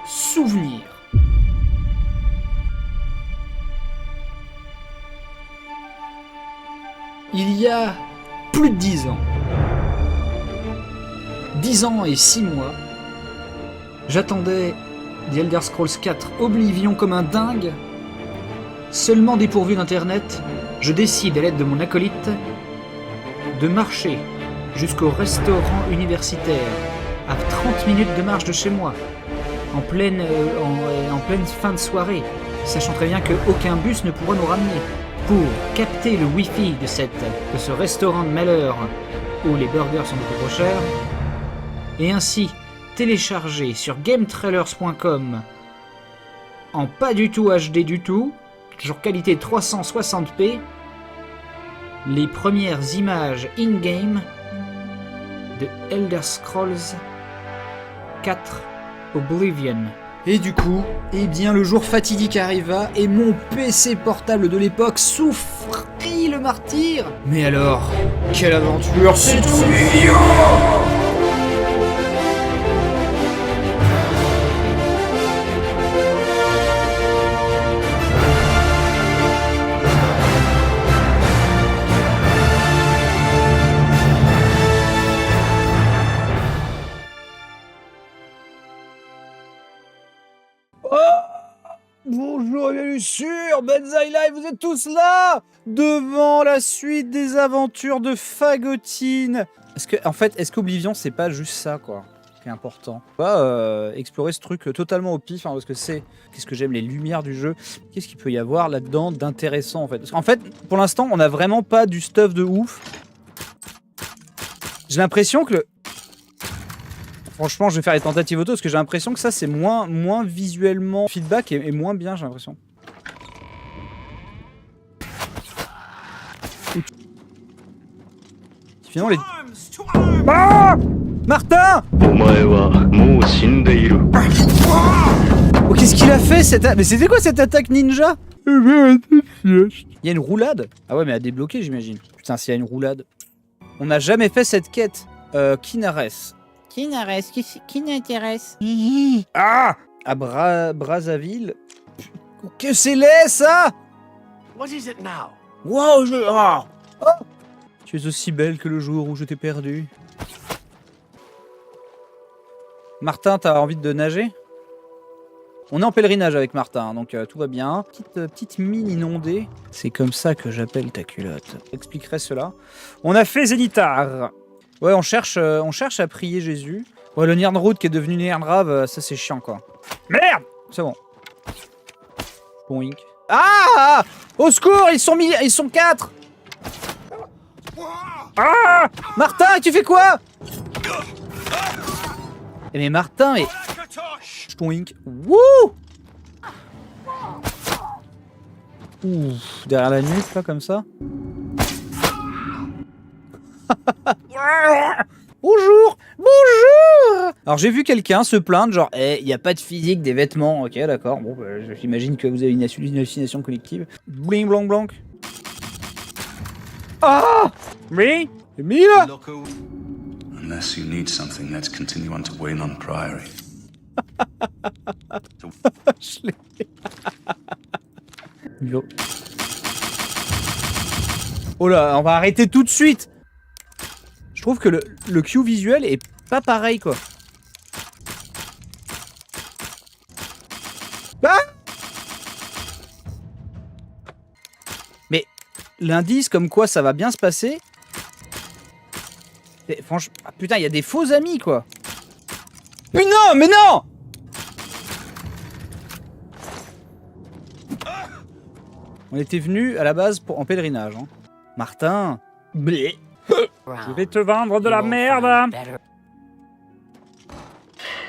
Souvenir. Il y a plus de 10 ans, 10 ans et 6 mois, j'attendais The Elder Scrolls 4 Oblivion comme un dingue. Seulement dépourvu d'internet, je décide à l'aide de mon acolyte de marcher jusqu'au restaurant universitaire à 30 minutes de marche de chez moi, en pleine fin de soirée, sachant très bien qu'aucun bus ne pourra nous ramener, pour capter le wifi de ce restaurant de malheur où les burgers sont beaucoup trop chers, et ainsi télécharger sur GameTrailers.com en pas du tout HD du tout, genre qualité 360p, les premières images in-game de Elder Scrolls 4 Oblivion. Et du coup, eh bien le jour fatidique arriva et mon PC portable de l'époque souffrit le martyre. Mais alors, quelle aventure, c'est Oblivion! Bonjour et bienvenue sur Banzai Live, vous êtes tous là devant la suite des aventures de Fagotine. Est-ce qu'Oblivion c'est pas juste ça quoi qui est important? On va explorer ce truc totalement au pif, hein, parce que qu'est-ce que j'aime, les lumières du jeu. Qu'est-ce qu'il peut y avoir là-dedans d'intéressant en fait? Parce qu'en fait, pour l'instant, on n'a vraiment pas du stuff de ouf. J'ai l'impression que Franchement, je vais faire les tentatives auto parce que j'ai l'impression que ça, c'est moins visuellement feedback et moins bien, j'ai l'impression. Finalement, les... Ah Martin! Oh, qu'est-ce qu'il a fait cette... Mais c'était quoi cette attaque ninja? Il y a une roulade? Ah ouais, mais à débloquer, j'imagine. Putain, s'il y a une roulade... On n'a jamais fait cette quête. Kinares. Qui n'intéresse? Ah! À Brazzaville. Que c'est laid ça? What is it now? Wow, oh. Tu es aussi belle que le jour où je t'ai perdu. Martin, t'as envie de nager? On est en pèlerinage avec Martin, donc tout va bien. Petite mine inondée. C'est comme ça que j'appelle ta culotte. J'expliquerai cela. On a fait Zénitar. Ouais, on cherche à prier Jésus. Ouais, le Nirnroot qui est devenu Nirnrav, ça c'est chiant quoi. Merde! C'est bon. Boink. Ah! Au secours, ils sont 4! Ah! Martin, tu fais quoi? Eh mais Martin, mais... Boink. Wouh! Ouf, derrière la nuque là, comme ça. Bonjour! Bonjour! Alors j'ai vu quelqu'un se plaindre, genre, il n'y a pas de physique des vêtements. Ok, d'accord, bon, j'imagine que vous avez une hallucination collective. Bling blanc blanc. Ah! Me? Mila? Unless you need something, let's continue on to Waynon Priory. Je l'ai. Yo. Oh là, on va arrêter tout de suite! Je trouve que le cue visuel est pas pareil quoi. Ah! Mais l'indice comme quoi ça va bien se passer. Franchement, ah, putain, il y a des faux amis quoi. Mais non, mais non! On était venus à la base en pèlerinage. Hein. Martin. Blé. Je vais te vendre de la merde.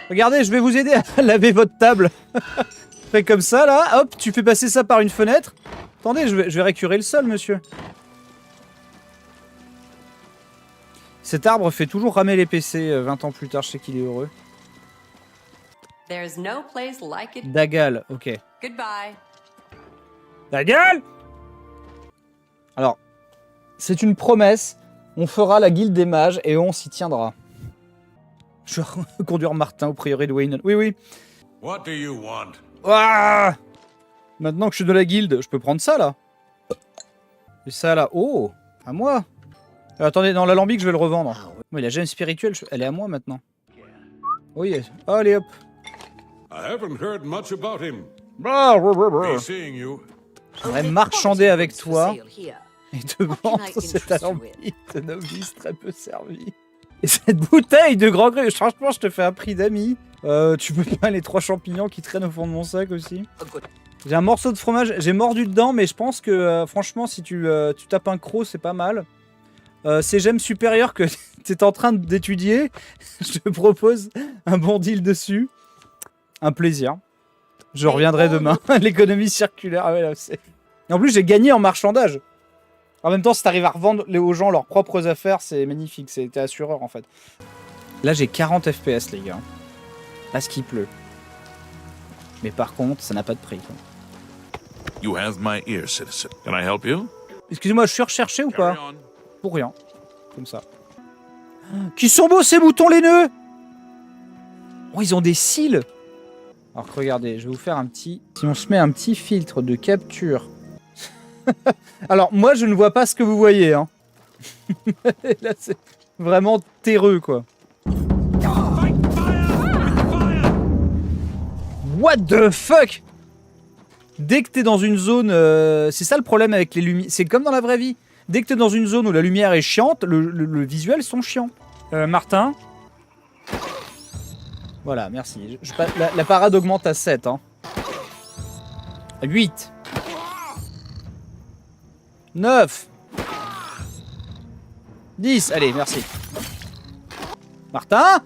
Regardez, je vais vous aider à laver votre table. Fais comme ça, là. Hop, tu fais passer ça par une fenêtre. Attendez, je vais récurer le sol, monsieur. Cet arbre fait toujours ramer les PC 20 ans plus tard. Je sais qu'il est heureux. Dagal, ok. Goodbye. Dagal! Alors, c'est une promesse. On fera la guilde des mages et on s'y tiendra. Je vais conduire Martin au prieuré de Waynon. Oui, oui. What do you want? Ah, maintenant que je suis de la guilde, je peux prendre ça là. Et ça là. Oh, à moi. Attendez, dans l'alambic, je vais le revendre. Mais la gemme spirituelle, elle est à moi maintenant. Oui, allez hop. I haven't heard much about him. He's seeing you. J'aimerais marchander avec toi et te vendre cet alambic de novice très peu servi. Et cette bouteille de grand cru, franchement, je te fais un prix d'ami. Tu peux pas les 3 champignons qui traînent au fond de mon sac aussi. J'ai un morceau de fromage, j'ai mordu dedans, mais je pense que franchement, si tu tapes un croc, c'est pas mal. Ces gemmes supérieures que tu es en train d'étudier, je te propose un bon deal dessus. Un plaisir. Je reviendrai demain. L'économie circulaire. Ah ouais, là, c'est... Et en plus, j'ai gagné en marchandage. En même temps, si t'arrives à revendre aux gens leurs propres affaires, c'est magnifique. T'es assureur en fait. Là, j'ai 40 FPS, les gars. Parce qu'il pleut. Mais par contre, ça n'a pas de prix, quoi. You have my ear, citizen. Can I help you? Excusez-moi, je suis recherché ou pas? Carry on. Pour rien. Comme ça. Qui sont beaux ces boutons laineux! Oh, ils ont des cils! Alors regardez, je vais vous faire un petit... Si on se met un petit filtre de capture... Alors, moi, je ne vois pas ce que vous voyez, hein. Là, c'est vraiment terreux, quoi. What the fuck? Dès que t'es dans une zone... c'est ça le problème avec les lumières. C'est comme dans la vraie vie. Dès que t'es dans une zone où la lumière est chiante, le visuel sont chiants. Martin? Voilà, merci. La parade augmente à 7. Hein. 8. 9. 10. Allez, merci. Martin?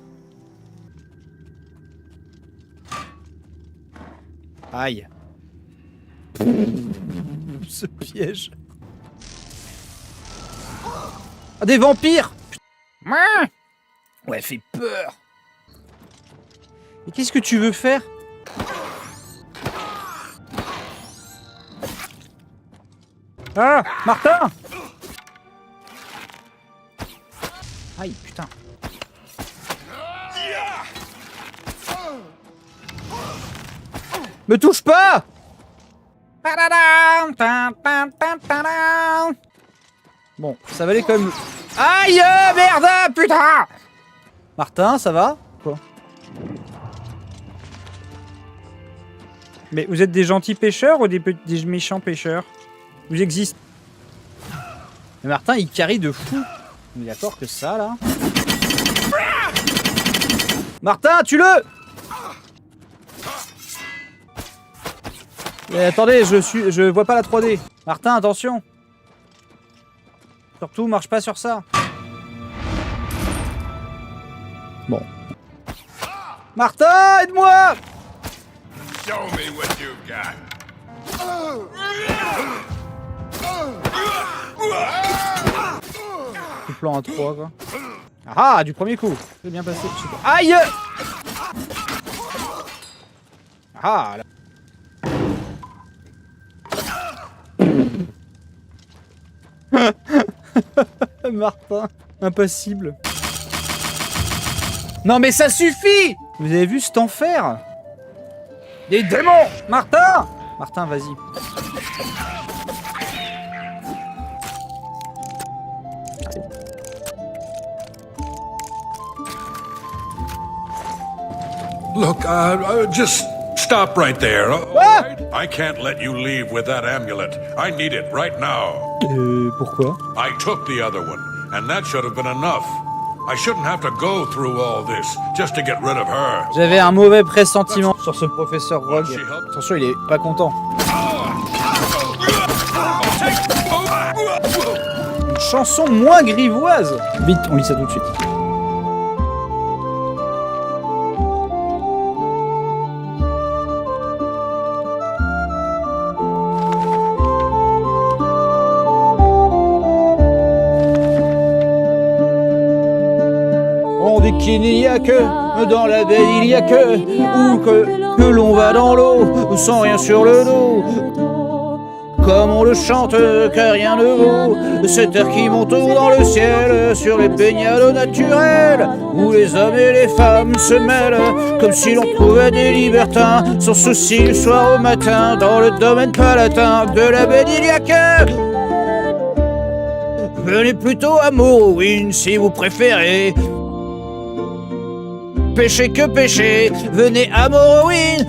Aïe. Ce piège. Ah, des vampires! Ouais, elle fait peur. Mais qu'est-ce que tu veux faire? Ah! Martin! Aïe, putain. Me touche pas! Bon, ça valait quand même... Aïe! Merde! Putain! Martin, ça va? Quoi? Mais vous êtes des gentils pêcheurs ou des méchants pêcheurs? Vous existez. Mais Martin, il carry de fou. On est d'accord que ça, là... Martin, tue-le! Mais attendez, je vois pas la 3D. Martin, attention. Surtout, marche pas sur ça. Bon. Martin, aide-moi! Show me what you've got. Tout plan à 3, quoi. Ah, du premier coup. C'est bien passé. Aïe! Ah, là. Martin, impassible. Non mais ça suffit! Vous avez vu cet enfer? Des démons! Martin! Martin, vas-y. Look, just stop right there. All Ah! right? I can't let you leave with that amulet. I need it right now. Pourquoi? I took the other one, and that should have been enough. I shouldn't have to go through all this just to get rid of her. J'avais un mauvais pressentiment sur ce professeur Rogue. Attention, il est pas content. Une chanson moins grivoise. Vite, on lit ça tout de suite. On dit qu'il n'y a que dans la baie, il n'y a que ou que l'on va dans l'eau sans rien sur le dos. comme on le chante, que rien ne vaut cette terre qui monte haut dans le ciel, sur les baignades naturelles, où les hommes et les femmes se mêlent, comme si l'on trouvait des libertins, sans souci le soir au matin, dans le domaine palatin de la baie d'Iliaque. Venez plutôt à Morrowind si vous préférez pêcher que pêcher, venez à Morrowind.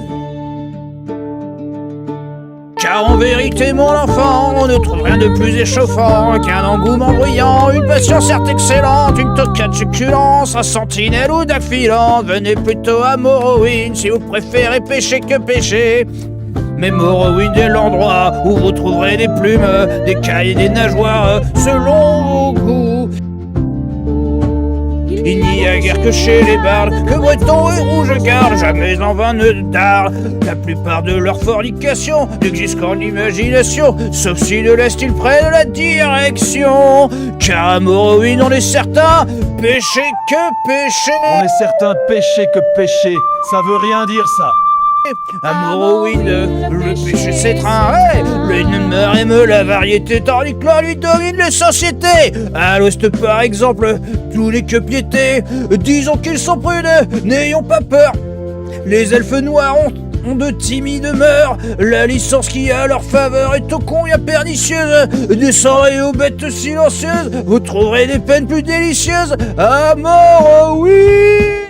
Car en vérité, mon enfant, on ne trouve rien de plus échauffant qu'un engouement bruyant, une passion certes excellente, une toquade succulence, un sentinelle ou d'affilant. Venez plutôt à Morrowind si vous préférez pêcher que pêcher. Mais Morrowind est l'endroit où vous trouverez des plumes, des cailles et des nageoires, selon vos goûts. Il n'y a guère que chez les bardes que Breton et Rouge gardent jamais en vain ne dardent. La plupart de leur fornication n'existe qu'en imagination, sauf si de l'Est ils prennent la direction. Car à Morrowind on est certain, pêcher que pêcher. On est certain de pêcher que pêcher. Ça veut rien dire ça. À Morrowind, le péché s'étreint, hey, l'une meurt aime la variété, tandis que l'on lui domine les sociétés. À l'Ouest par exemple, tous les que piétés, disons qu'ils sont prudents, n'ayons pas peur. Les elfes noirs ont de timides mœurs, la licence qui a leur faveur est ô combien pernicieuse. Descendez aux bêtes silencieuses, vous trouverez des peines plus délicieuses à Morrowind.